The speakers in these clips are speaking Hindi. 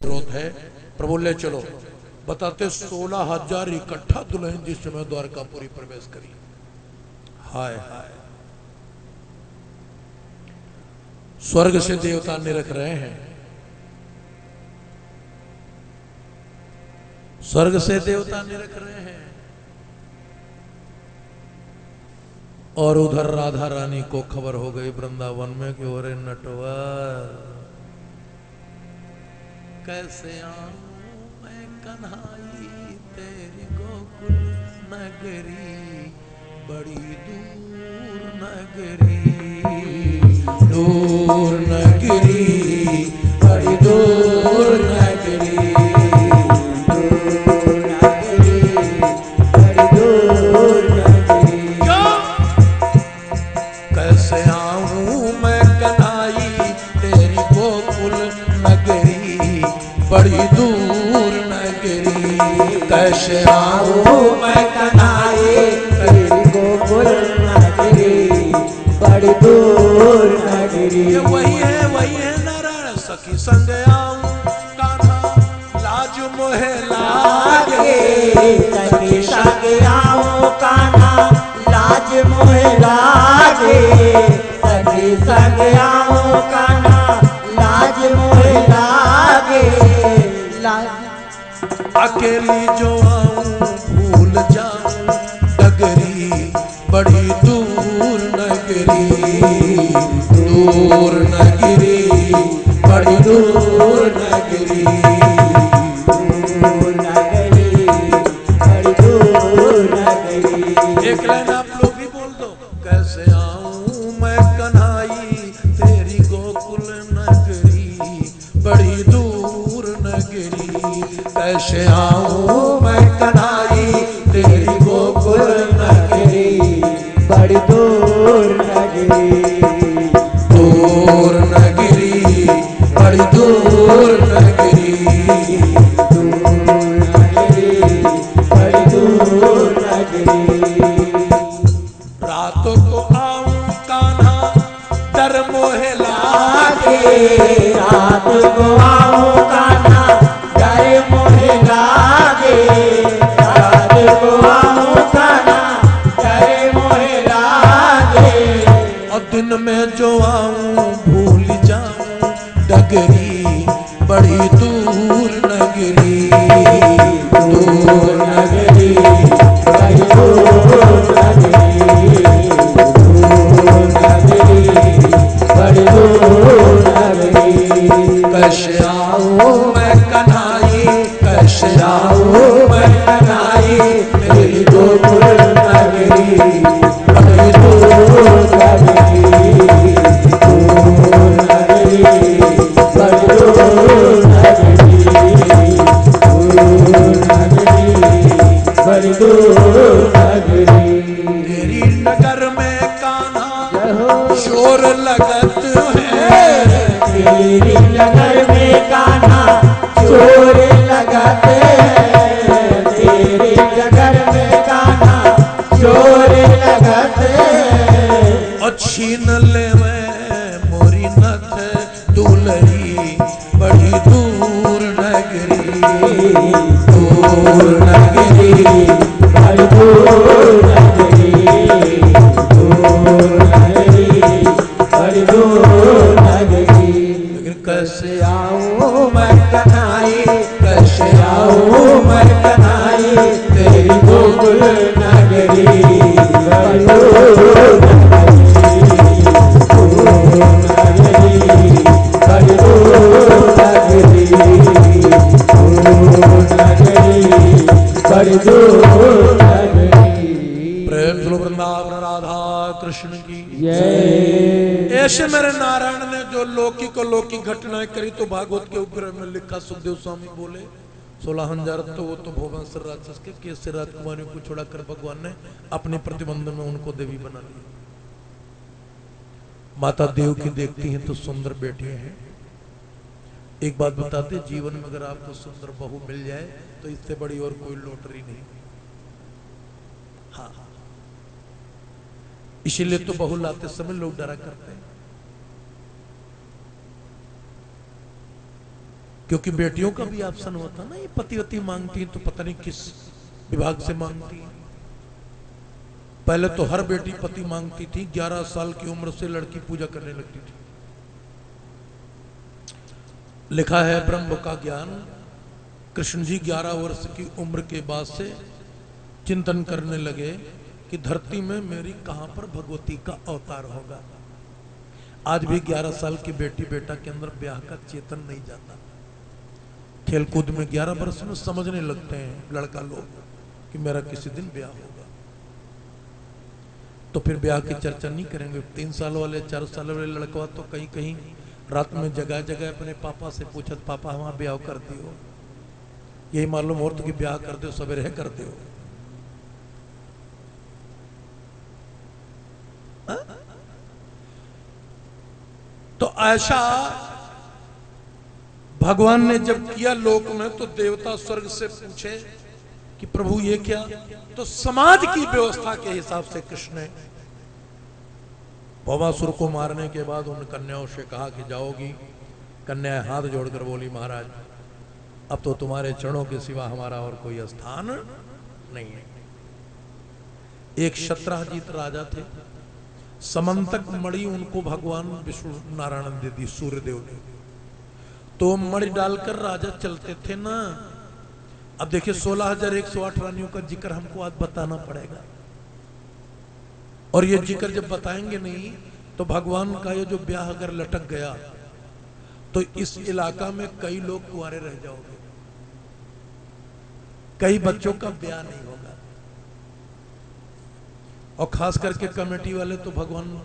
जरूरत है। प्रभु ले चलो। बताते 16,000 इकट्ठा दुल्हन जिस समय द्वारकापुरी प्रवेश करी। हाय हाय, स्वर्ग से देवता निरख रहे हैं, स्वर्ग से देवता निरख रहे हैं। और उधर राधा रानी को खबर हो गई वृंदावन में कि ओरे नटवर कैसे आऊं मैं कन्हाई तेरी गोकुल नगरी, बड़ी दूर नगरी, दूर नगरी, बड़ी दूर नगरी, दूर नगरी, बड़ी दूर नगरी। क्यों? कैसे आऊं मैं कन्हाई तेरी गोकुल नगरी, बड़ी दूर नगरी। कैसे आऊं मैं कन्हाई तेरी गोकुल नगरी, बड़ी दूर नगरी। ये वही है नारायण। सखी संग आऊं कान्हा लाज मोहे लागे, सखी संग आऊं कान्हा लाज मोहे लागे, सखी संग आऊं कान्हा लाज मोहे लागे। अकेली जो आऊं भूल जाऊं डगरी, बड़ी दूर नगरी, दूर नगरी, बड़ी दूर नगरी, दूर नगरी, बड़ी दूर नगरी। एक लाइन आप लोग भी बोल दो। कैसे आऊं मैं कन्हाई तेरी गोकुल नगरी, बड़ी दूर नगरी। कैसे आऊं मैं कन्हाई तेरी गोकुल नगरी, बड़ी दूर नगरी, दूर नगरी, बड़ी दूर नगरी, दूर नगरी, बड़ी दूर नगरी। रातों को आऊं कान्हा डर मोहे लागे, रात को आऊं कान्हा डर मोहे लागे, रात को आऊं कान्हा डर मोहे लागे। और दिन में जो आऊं भूल जाऊं डगरी, बड़ी दूर नगरी, दूर नगरी, बड़ी दूर नगरी, दूर नगरी, बड़ी दूर नगरी। कैसे आऊं मैं कन्हाई, कैसे आऊं मैं कन्हाई तेरी गोकुल नगरी, बड़ी दूर नगरी, दूर नगरी, बड़ी दूर नगरी, दूर नगरी, बड़ी दूर नगरी। तेरी नगर में कान्हा शोर लगत है, तेरी नगर में कान्हा चोर लगाते हैं, तेरी नगर में कान्हा चोर लगाते हैं। और छीन ले मैं मोरी नथ दुलरी, बड़ी दूर नगरी, दूर नगरी, बड़ी दूर नगरी, दूर नगरी, बड़ी दूर नगरी। लेकिन कैसे आऊं मैं कन्हाई, कैसे आऊं मैं कन्हाई तेरी गोकुल नगरी, बड़ी दूर नगरी, दूर नगरी, बड़ी दूर नगरी, दूर नगरी, बड़ी दूर नगरी। प्रेम से वृंदावन राधा कृष्ण की जय। ऐसे मेरे नारायण ने जो लौकिक घटनाएं करी तो भागवत के उपग्रह में लिखा। सुखदेव स्वामी बोले 16,000 तो वो तो भुवन से राक्षस के से राजकुमारियों को छोड़ाकर भगवान ने अपने प्रतिबंध में उनको देवी बना लिया। माता देव की देखती हैं तो सुंदर बेटी हैं। एक बात बताते, जीवन में अगर आपको सुंदर बहू मिल जाए तो इससे बड़ी और कोई लॉटरी नहीं। हाँ, इसीलिए तो बहू लाते समय लोग डरा करते हैं। क्योंकि बेटियों का भी ऑप्शन होता ना, ये पतिवती मांगती है तो पता नहीं किस विभाग से मांगती है। पहले तो हर बेटी पति मांगती थी, 11 साल की उम्र से लड़की पूजा करने लगती थी। लिखा है ब्रह्म का ज्ञान, कृष्ण जी 11 वर्ष की उम्र के बाद से चिंतन करने लगे कि धरती में मेरी कहां पर भगवती का अवतार होगा। आज भी 11 साल की बेटी बेटा के अंदर ब्याह का चेतन नहीं जाता। खेलकूद में 11 वर्ष में समझने लगते हैं लड़का लोग कि मेरा किसी दिन ब्याह होगा। तो फिर ब्याह की चर्चा नहीं करेंगे। 3 साल वाले 4 साल वाले लड़का तो कहीं कहीं रात में जगह जगह अपने पापा से पूछत, पापा हमारा ब्याह कर दियो। यही मालूम हो तो कि ब्याह कर दो सवेरे कर दो। तो ऐसा भगवान ने जब किया लोक में, तो देवता स्वर्ग से पूछे कि प्रभु ये क्या? तो समाज की व्यवस्था के हिसाब से कृष्ण ने भवासुर को मारने के बाद उन कन्याओं से कहा कि जाओगी। कन्याएं हाथ जोड़कर बोली, महाराज अब तो तुम्हारे चरणों के सिवा हमारा और कोई स्थान नहीं है। एक शत्राजीत राजा थे, समंतक मणि उनको भगवान विष्णु नारायण दे दी, सूर्यदेव ने। तो मणि डालकर राजा चलते थे ना। अब देखिए 16,108 रानियों का जिक्र हमको आज बताना पड़ेगा, और ये जिक्र जब बताएंगे नहीं तो भगवान का ये जो ब्याह अगर लटक गया तो इस इलाका में कई लोग कुंवारे रह जाओगे, कई बच्चों का ब्याह नहीं होगा। और खास करके कमेटी वाले तो भगवान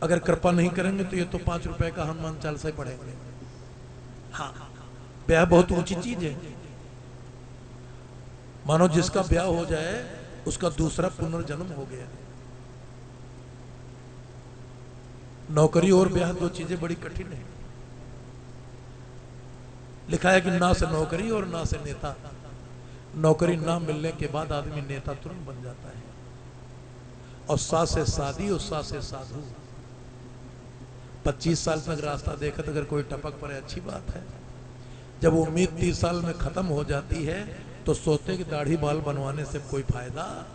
अगर कृपा नहीं करेंगे तो ये तो 5 रुपए का हनुमान चालीसा ही पढ़ेंगे। हाँ, ब्याह बहुत ऊंची चीज है। मानो जिसका ब्याह हो जाए उसका दूसरा पुनर्जन्म हो गया। नौकरी और ब्याह 2 चीजें बड़ी कठिन है। लिखा है कि ना से नौकरी और ना से नेता। नौकरी ना मिलने के बाद आदमी नेता तुरंत बन जाता है, और सा से शादी और सा से साधु। 25 साल तक रास्ता देखा तो अगर कोई टपक पड़े अच्छी बात है। जब उम्मीद 30 साल में खत्म हो जाती है तो सोचते कि दाढ़ी बाल बनवाने से कोई फायदा,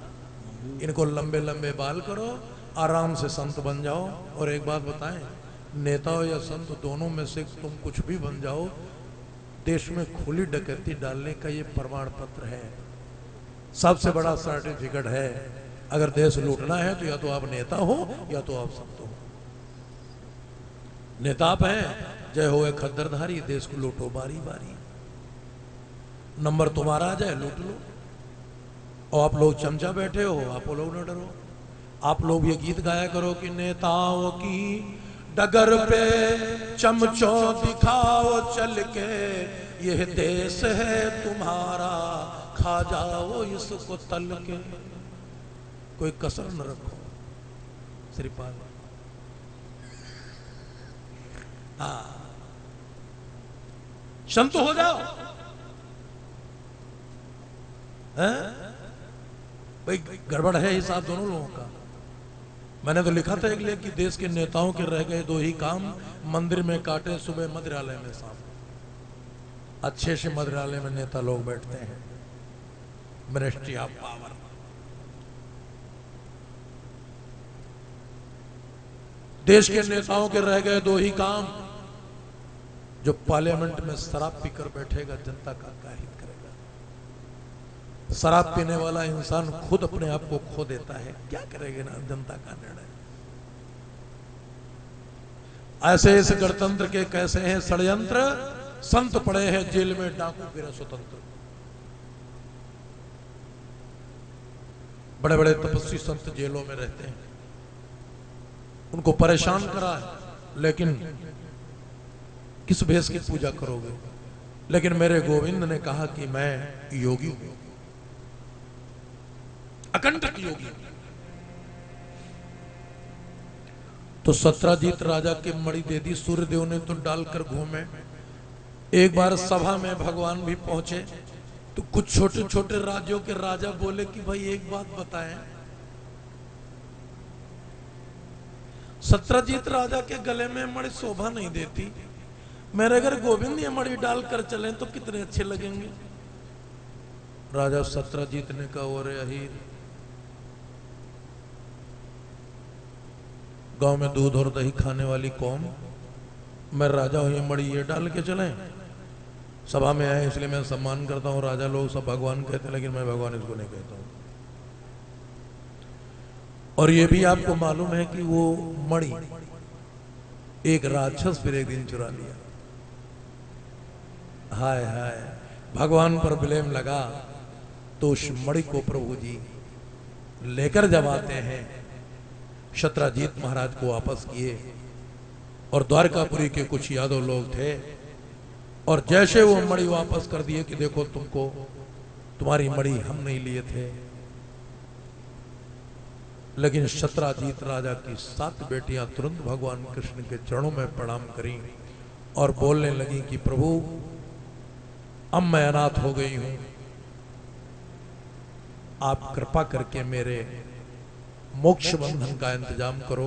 इनको लंबे लंबे बाल करो, आराम से संत बन जाओ। और एक बात बताएं, नेता हो या संत दोनों में से तुम कुछ भी बन जाओ, देश में खुली डकैती डालने का ये प्रमाण पत्र है, सबसे बड़ा सर्टिफिकेट है। अगर देश लूटना है तो या तो आप नेता हो या तो आप संत हो। नेता आप हैं, जय हो खद्दरधारी, देश को लूटो बारी बारी। नंबर तुम्हारा आ जाए लूट लो। और आप लोग चमचा बैठे हो, आप लोग न डरो। आप लोग ये गीत गाया करो कि नेताओं की डगर पे चमचों दिखाओ चल के, यह देश है तुम्हारा, खा जाओ इसको तल के। कोई कसर न रखो। श्रीपाल संत हो जाओ। भाई गड़बड़ है हिसाब दोनों लोगों का। मैंने तो लिखा था एक लेख कि देश के नेताओं के रह गए 2 ही काम, मंदिर में काटे सुबह, मंदिरालय में शाम। अच्छे से मंदिरालय में नेता लोग बैठते हैं, मिनिस्ट्री ऑफ पावर। देश के नेताओं के रह गए 2 ही काम, जो पार्लियामेंट में शराब पीकर बैठेगा, जनता का क्या हित करेगा। शराब पीने वाला इंसान खुद अपने आप को खो देता है, क्या करेगा ना जनता का निर्णय। ऐसे इस गणतंत्र के कैसे हैं षड्यंत्र, संत पड़े हैं जेल में, डाकू फिर स्वतंत्र। बड़े बड़े तपस्वी संत जेलों में रहते हैं, उनको परेशान करा है, लेकिन किस भेष की पूजा करोगे। लेकिन मेरे गोविंद ने कहा कि मैं योगी हूं, अकंटक योगी। तो सत्राजीत राजा के मणि दे दी, सूर्यदेव ने तो डालकर घूमे। एक बार सभा में भगवान भी पहुंचे तो कुछ छोटे छोटे राज्यों के राजा बोले कि भाई एक बात बताएं, सत्राजीत राजा के गले में मणि शोभा नहीं देती, मेरे घर गोविंद ये मणि डालकर चलें तो कितने अच्छे लगेंगे। राजा सत्रजीत ने कहा, ओरे अहीर, गांव में दूध और दही खाने वाली कौम, मैं राजा हूं, ये मणि ये डाल के चलें? सभा में आए इसलिए मैं सम्मान करता हूं। राजा लोग सब भगवान कहते हैं, लेकिन मैं भगवान इसको नहीं कहता हूं। और ये भी आपको मालूम है कि वो मणि एक राक्षस फिर एक दिन चुरा लिया। हाय हाय, भगवान पर ब्लेम लगा तो उस मणि को प्रभु जी लेकर जब आते हैं, सत्रजीत महाराज को वापस किए। और द्वारकापुरी के कुछ यादव लोग थे, और जैसे वो मणि वापस कर दिए कि देखो तुमको, तुम्हारी मणि हम नहीं लिए थे। लेकिन सत्रजीत राजा की 7 बेटियां तुरंत भगवान कृष्ण के चरणों में प्रणाम करी और बोलने लगी कि प्रभु, अब मैं अनाथ हो गई हूं, आप कृपा करके मेरे मोक्ष बंधन का इंतजाम करो।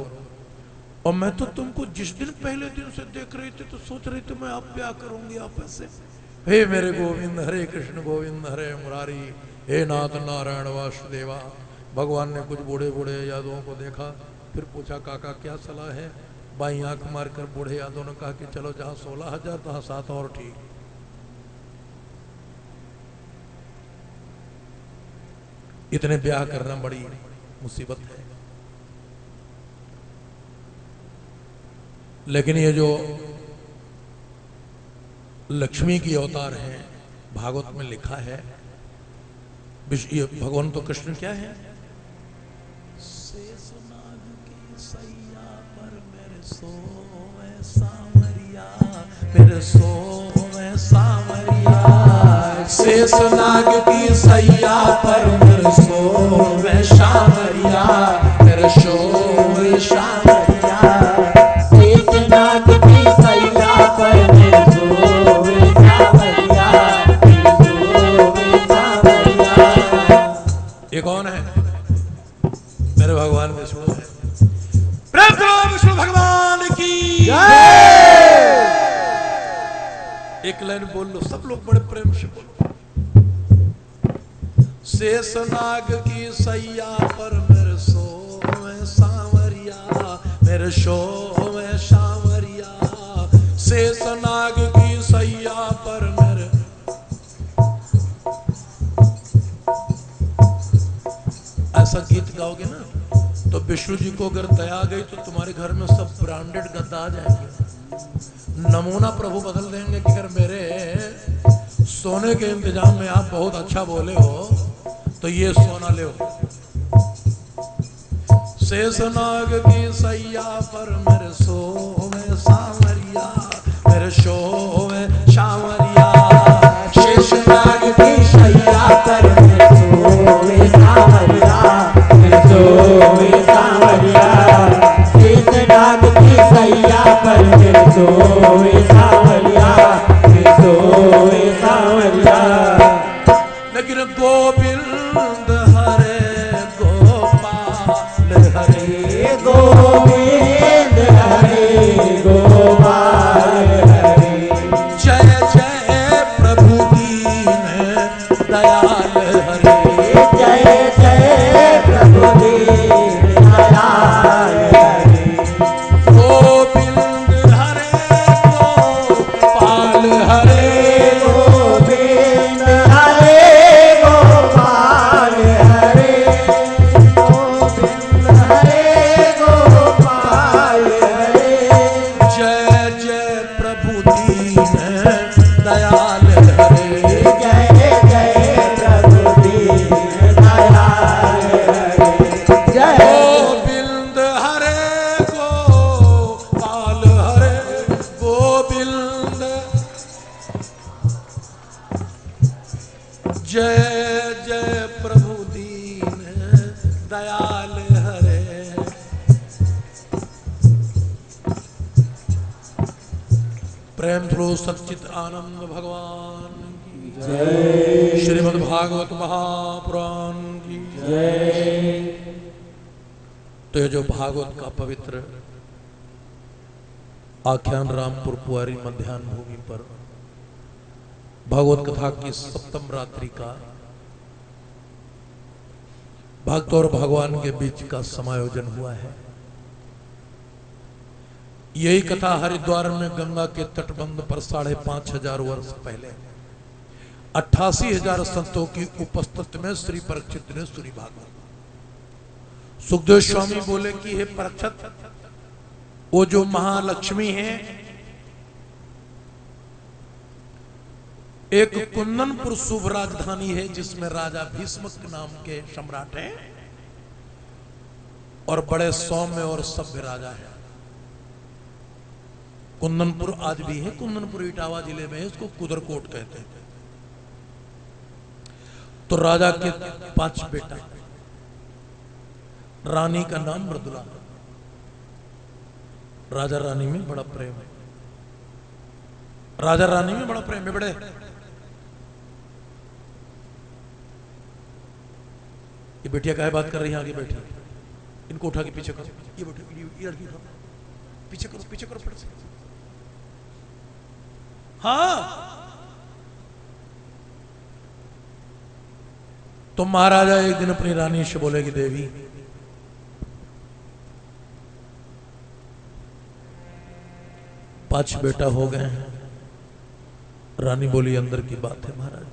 और मैं तो तुमको जिस दिन पहले दिन से देख रही थी तो सोच रही थी मैं आप ब्याह करूंगी आपस से। हे मेरे गोविंद, हरे कृष्ण गोविंद हरे मुरारी, हे नाथ नारायण वासुदेवा। भगवान ने कुछ बूढ़े बूढ़े यादवों को देखा, फिर पूछा काका क्या सलाह है? बाई आंख मारकर बूढ़े यादवों ने कहा कि चलो जहां 16,000 तहां 7 और ठीक। इतने ब्याह करना बड़ी मुसीबत है। लेकिन ये जो लक्ष्मी की अवतार है, भागवत में लिखा है, ये भगवान तो कृष्ण क्या है? शेषनाग की सैया पर मेरे सोवे सांवरिया, मेरे सोवे सांवरिया। शेषनाग की सैया पर मेरे सोवे सांवरिया, मेरे सोवे सांवरिया। शेषनाग की सैया पर मेरे सोवे सांवरिया, मेरे सोवे सांवरिया। ये कौन है? मेरे भगवान विष्णु है। प्रेम करो विष्णु भगवान की जय। एक लाइन बोल लो सब लोग, बड़े प्रेम से बोलो। शेषनाग की सैया पर मेरे सोवे सांवरिया, मेरे सोवे सांवरिया। शेषनाग की सैया पर मेरे, ऐसा गीत गाओगे ना तो विष्णु जी को अगर दया आ गई तो तुम्हारे घर में सब ब्रांडेड गद्दा आ जाएंगे। नमूना प्रभु बदल देंगे कि अगर मेरे सोने के इंतजाम में आप बहुत अच्छा बोले हो तो ये सोना ले। शेषनाग की सैया पर मेरे सोवे सांवरिया, मेरे सोवे सांवरिया। शेषनाग की सैया पर मेरे सोवे सांवरिया, मेरे सोवे सांवरिया। शेषनाग की सैया पर मेरे सोवे सांवरिया, मेरे सोवे सांवरिया। लेकिन गोविंद हरे गोपाल हरे, गोविंद हरे गोपाल हरे। जय जय प्रभु दीन दयाल हरे, जय जय प्रभु दीन दयाल हरे। गोविंद हरे गोपाल हरे, गोविंद हरे गोपाल हरे, गोविंद हरे गोपाल हरे। जय जय प्रभु दीन दयाल हरे, जय जय प्रभु दीन दयाल हरे। जय गोविंद हरे गोपाल हरे, गोविंद। जय जय प्रभु दीन दयाल हरे। प्रेम थ्रो सच्चित आनंद भगवान की जय श्रीमद् भागवत महापुराण की जय। तो ये जो भागवत का पवित्र आख्यान रामपुर पुआरी मध्यान्ह भूमि पर भागवत कथा की सप्तम रात्रि का भक्त और भगवान के बीच का समायोजन हुआ है। यही कथा हरिद्वार में गंगा के तटबंध पर 5,500 वर्ष पहले 88,000 संतों की उपस्थिति में श्री परीक्षित ने सुनी। भागवत सुखदेव स्वामी बोले कि हे परीक्षित, वो जो महालक्ष्मी है एक कुंदनपुर शुभ राजधानी है जिसमें राजा भीष्मक नाम के सम्राट हैं और बड़े सौम्य और सभ्य राजा है। कुंदनपुर आज भी है, कुंदनपुर इटावा जिले में है, इसको कुदरकोट कहते हैं। तो राजा के 5 बेटा, रानी का नाम मृदुला। राजा रानी में बड़ा प्रेम है, राजा रानी में बड़ा प्रेम है। बड़े ये बेटिया काहे बात कर रही है? आगे बैठी, इनको उठा के पीछे करो। ये बैठी, ये लड़की उठा, पीछे करो, पीछे करो फट से। हाँ, तो महाराजा एक दिन अपनी रानी से बोले कि देवी, पांच बेटा हो गए हैं। रानी बोली अंदर की बात है महाराज।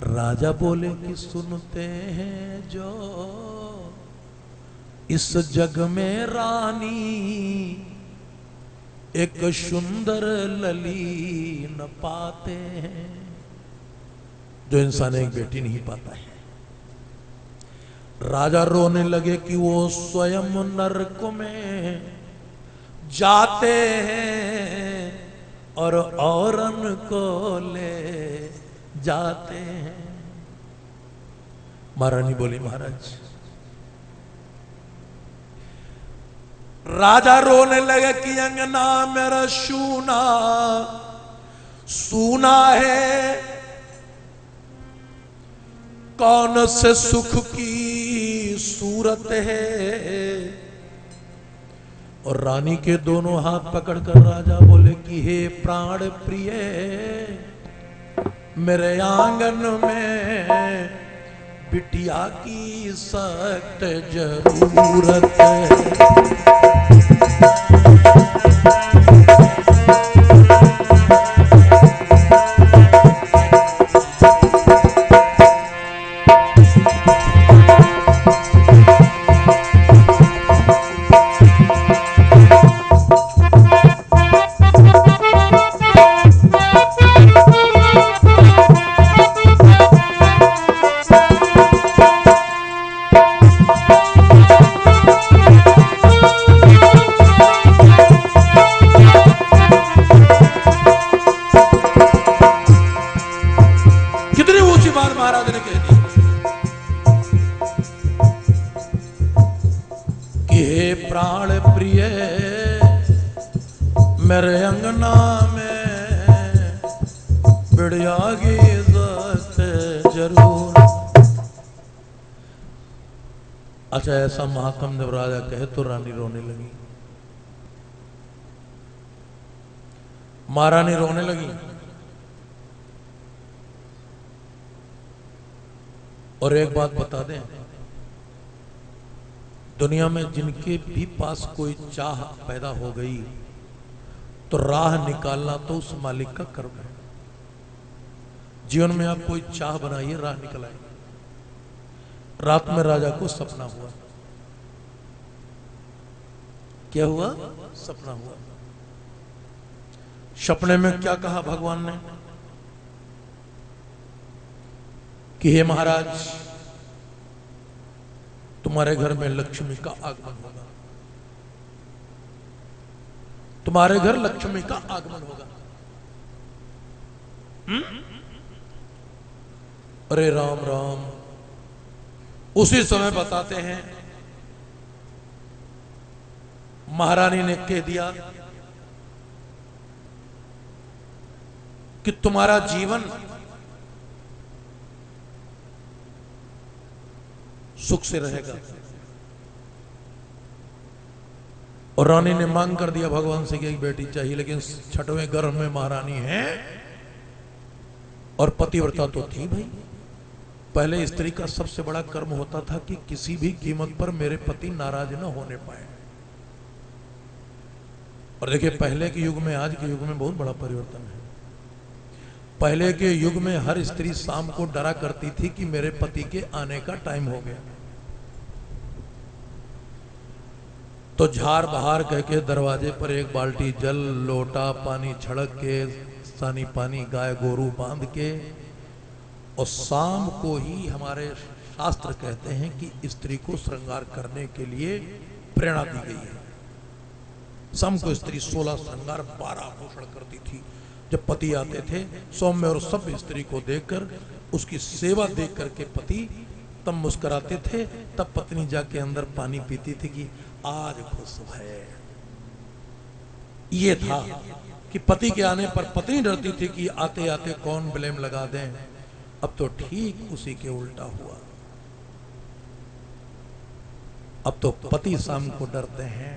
राजा बोले कि सुनते हैं जो इस जग में रानी एक सुंदर लली न पाते हैं, जो इंसान एक बेटी नहीं पाता है। राजा रोने लगे कि वो स्वयं नरक में जाते हैं और औरन को ले जाते हैं। महारानी बोली महाराज, राजा रोने लगे कि अंगना मेरा सूना सूना है, कौन से सुख की सूरत है। और रानी के दोनों हाथ पकड़कर राजा बोले कि हे प्राण प्रिय, मेरे आंगन में बिटिया की सख्त जरूरत है। मेरे अंगना में बिड़िया की इज्जत जरूर। अच्छा, ऐसा महात्म जब राजा कहे तो रानी रोने लगी। महारानी रोने लगी और एक बात बता दें, दुनिया में जिनके भी पास कोई चाह पैदा हो गई तो राह निकालना तो उस मालिक का कर्म है। जीवन में आप कोई चाह बनाइए, राह निकल आएगी। रात में राजा को सपना हुआ। क्या हुआ? सपना हुआ। सपने में क्या कहा भगवान ने कि हे महाराज, तुम्हारे घर में लक्ष्मी का आगमन होगा, तुम्हारे घर लक्ष्मी का आगमन होगा। अरे राम राम। उसी समय बताते हैं महारानी ने कह दिया कि तुम्हारा जीवन सुख से रहेगा। और रानी ने मांग कर दिया भगवान से कि एक बेटी चाहिए, लेकिन छठवें गर्भ में महारानी है और पतिव्रता तो थी भाई। पहले स्त्री का सबसे बड़ा कर्म होता था कि किसी भी कीमत पर मेरे पति नाराज न होने पाए। और देखिए पहले के युग में आज के युग में बहुत बड़ा परिवर्तन है। पहले के युग में हर स्त्री शाम को डरा करती थी कि मेरे पति के आने का टाइम हो गया, तो झाड़ बहार कह के दरवाजे पर एक बाल्टी जल, लोटा पानी छिड़क के, सानी पानी गाय गोरू बांध के, और शाम को ही हमारे शास्त्र कहते हैं कि स्त्री को श्रृंगार करने के लिए प्रेरणा दी गई है। शाम को स्त्री 16 श्रृंगार 12 आभूषण करती थी। जब पति आते थे सौम्य और सब स्त्री को देखकर उसकी सेवा देख करके पति तब मुस्कुराते थे, तब पत्नी जाके अंदर पानी पीती थी कि आज खुश है। ये था कि पति के आने पर पत्नी डरती थी कि आते आते कौन ब्लेम लगा दें। अब तो ठीक उसी के उल्टा हुआ। अब तो पति शाम को डरते हैं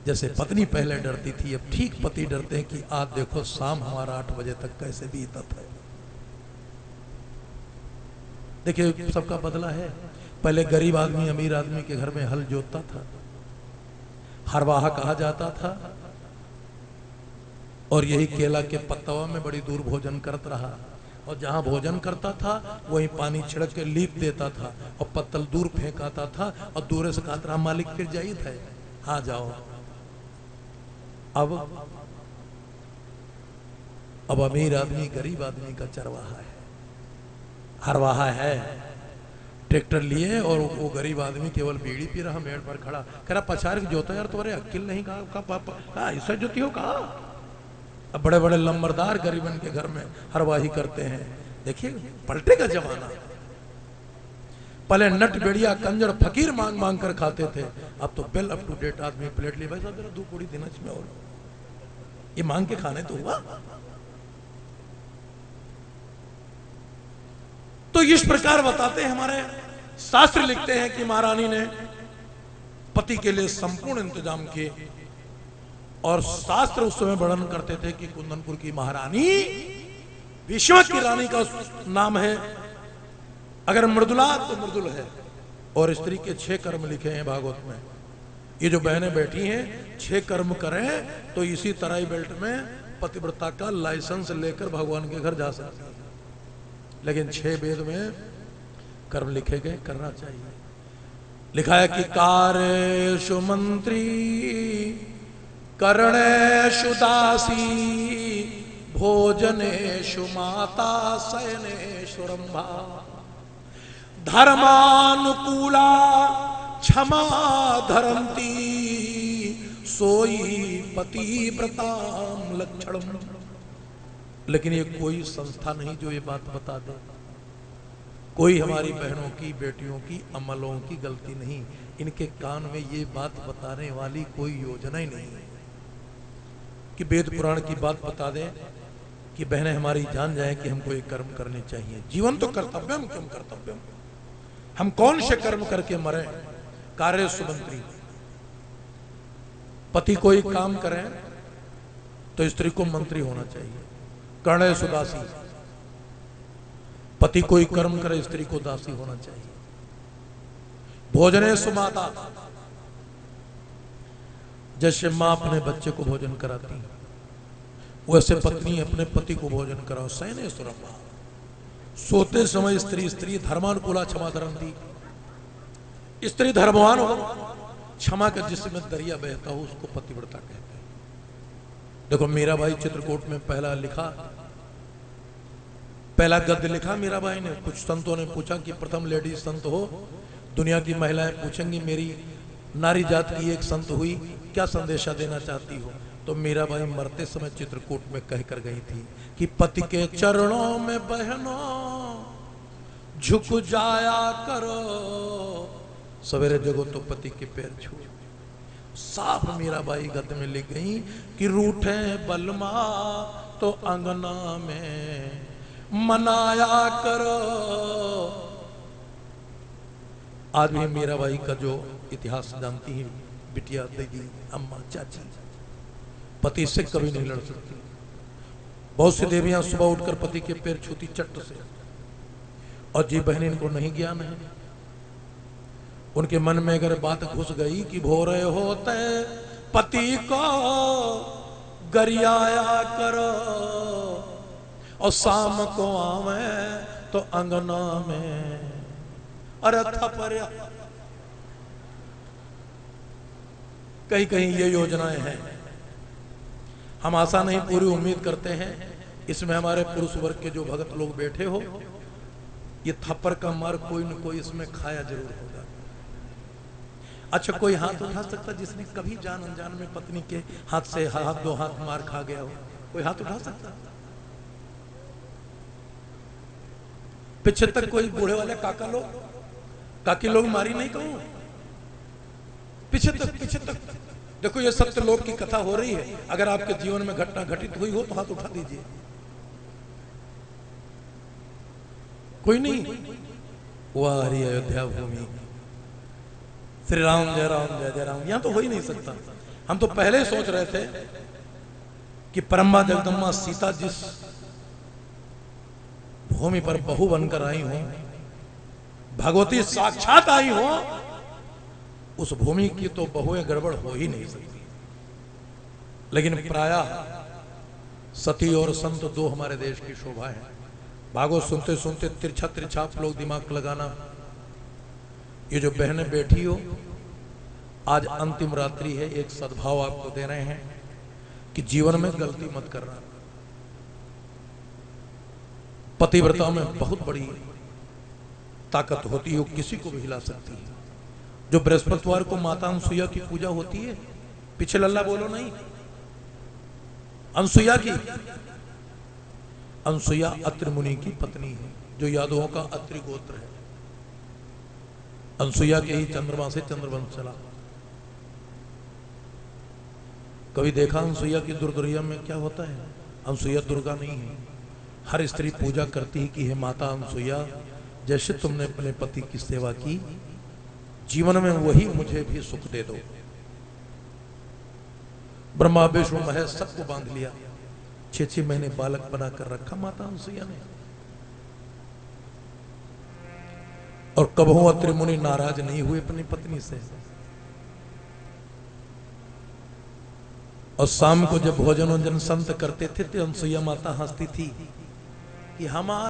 जैसे पत्नी पहले डरती थी। अब ठीक पति डरते हैं कि आज देखो शाम हमारा 8 बजे तक कैसे बीतत है। देखिए सबका बदला है। पहले गरीब आदमी अमीर आदमी के घर में हल जोतता था, हरवाहा कहा जाता था, और यही केला के पत्तवा में बड़ी दूर भोजन करता रहा, और जहां भोजन करता था वहीं पानी छिड़क के लीप देता था और पत्तल दूर फेंकाता था और दूर से कहता रहा मालिक फिर जाइए था, हाँ जाओ। अब अमीर आदमी गरीब आदमी का चरवाहा है, हरवाहा है। ट्रैक्टर लिए और वो गरीब आदमी केवल बीड़ी पी रहा, मेड़ पर खड़ा कह रहा पछाड़ के जोता यार, तुम्हारे अक्ल नहीं कहा ऐसा जोती हो कहा। अब बड़े बड़े लंबरदार गरीबन के घर में हरवाही करते हैं। देखिए पलटे का जमाना। पहले नट बेड़िया कंजर फकीर मांग मांग कर खाते थे, अब तो वेल अप टू डेट आदमी प्लेट लिए भाई साहब मेरा 2 पूड़ी देना चाहिए, और ये मांग के खाने तो हुआ। तो इस प्रकार बताते हैं हमारे शास्त्र, लिखते हैं कि महारानी ने पति के लिए संपूर्ण इंतजाम किए। और शास्त्र उस समय वर्णन करते थे कि कुंदनपुर की महारानी विश्व की रानी का नाम है। अगर मृदुला तो मृदुल है। और स्त्री के 6 कर्म लिखे हैं भागवत में। ये जो बहनें बैठी हैं 6 कर्म करें तो इसी तराई बेल्ट में पतिव्रता का लाइसेंस लेकर भगवान के घर जा सकते हैं। लेकिन 6 वेद में कर्म लिखे गए, करना चाहिए। लिखा है कि कार्येषु मंत्री करणेषु दासी भोजनेषु माता शयनेषु रंभा धर्मानुकूला क्षमा धरंती सोई पतिव्रताम लक्षणम। लेकिन ये कोई संस्था नहीं जो ये बात बता दे। कोई हमारी बहनों की बेटियों की अमलों की गलती नहीं। इनके कान में ये बात बताने वाली कोई योजना ही नहीं है कि वेद पुराण की बात बता दें कि बहनें हमारी जान जाएं कि हमको ये कर्म करने चाहिए। जीवन तो कर्तव्यम क्यों कर्तव्यम, हम कौन से कर्म करके मरे। कार्य सुमंत्री, पति कोई काम करें तो स्त्री को मंत्री होना चाहिए। कर्ण सुदासी, पति कोई कर्म करे स्त्री को दासी होना चाहिए। भोजने सुमाता, जैसे मां अपने बच्चे को भोजन कराती वैसे पत्नी अपने पति को भोजन कराओ। सैने सुरम्भा, सोते समय स्त्री धर्मानुकूला क्षमा धरंती। स्त्री धर्मवान हो, क्षमा का जिसमें दरिया बहता हो उसको पतिव्रता कहते हैं। देखो मीराबाई चित्रकूट में पहला गद्य लिखा मीराबाई ने। कुछ संतों ने पूछा कि प्रथम लेडी संत हो, दुनिया की महिलाएं पूछेंगी मेरी नारी जात की एक संत हुई, क्या संदेशा देना चाहती हो। तो मीराबाई मरते समय चित्रकूट में कह कर गई थी कि पति के चरणों में बहनों झुक जाया करो, सवेरे जगो तो पति के पैर छू। साफ मीराबाई गद्य में लिख गई कि रूठे बलमा तो अंगना में मनाया करो। आज भी मीराबाई का जो इतिहास जानती है बिटिया, दीदी, अम्मा, चाची, पति से कभी नहीं लड़ सकती। बहुत सी देवियां सुबह उठकर पति के पैर छूती चट्ट से, और जी बहन इनको नहीं ज्ञान है। उनके मन में अगर बात घुस गई कि भोरे होते पति को गरियाया करो और शाम को आवे तो अंगना में अरे थपरिया, कहीं कहीं ये योजनाएं हैं। हम आशा नहीं पूरी उम्मीद करते हैं इसमें हमारे पुरुष वर्ग के जो भगत लोग बैठे हो, ये थप्पड़ का मार कोई न कोई इसमें खाया जरूर होगा। अच्छा, कोई हाथ उठा सकता जिसने कभी जान अनजान में पत्नी के हाथ से हाथ दो हाथ मार खा गया हो? कोई हाथ उठा सकता? पीछे तक कोई बूढ़े वाले काका लोग काकी लोग मारी नहीं कहूं, पीछे तक देखो, ये सत्य लोक की कथा हो रही है। अगर आपके जीवन में घटना घटित हुई हो तो हाथ उठा दीजिए। कोई नहीं? वाह हरी अयोध्या भूमि, श्री राम जय राम जय जय राम, यहां तो हो ही नहीं सकता। हम तो पहले सोच रहे थे कि परम्बा जगदम्बा सीता जिस भूमि पर बहू बनकर आई हो, भगवती साक्षात आई हो, उस भूमि की तो बहुएं गड़बड़ हो ही नहीं सकती। लेकिन प्रायः सती और संत दो हमारे देश की शोभा है। भागवत सुनते सुनते तिरछा तिरछा आप लोग दिमाग लगाना। ये जो बहनें बैठी हो, आज अंतिम रात्रि है, एक सद्भाव आपको दे रहे हैं कि जीवन में गलती मत करना। पतिव्रता में बहुत बड़ी ताकत होती है, वो किसी को भी हिला सकती है। जो बृहस्पतिवार को माता अनसुईया की पूजा होती है, पीछे लल्ला बोलो नहीं, अनसुईया की, अनसुईया अत्रि मुनि की पत्नी है, जो यादवों का अत्रि गोत्र है। अनसुईया के ही चंद्रमा से चंद्रवंश चला। कभी देखा अनसुईया की दुर्दुरिया में क्या होता है? अनसुईया दुर्गा नहीं है। हर स्त्री पूजा करती है कि हे माता अनसुईया, जैसे तुमने अपने पति की सेवा की, जीवन में वही मुझे भी सुख दे दो। ब्रह्मा विष्णु महेश सबको बांध लिया, 6-6 महीने बालक बनाकर रखा माता अनसुईया ने। और कबहू अत्रि मुनि नाराज नहीं हुए अपनी पत्नी से। और शाम को जब भोजन वोजन संत करते थे तो अनसुईया माता हंसती थी कि हमारा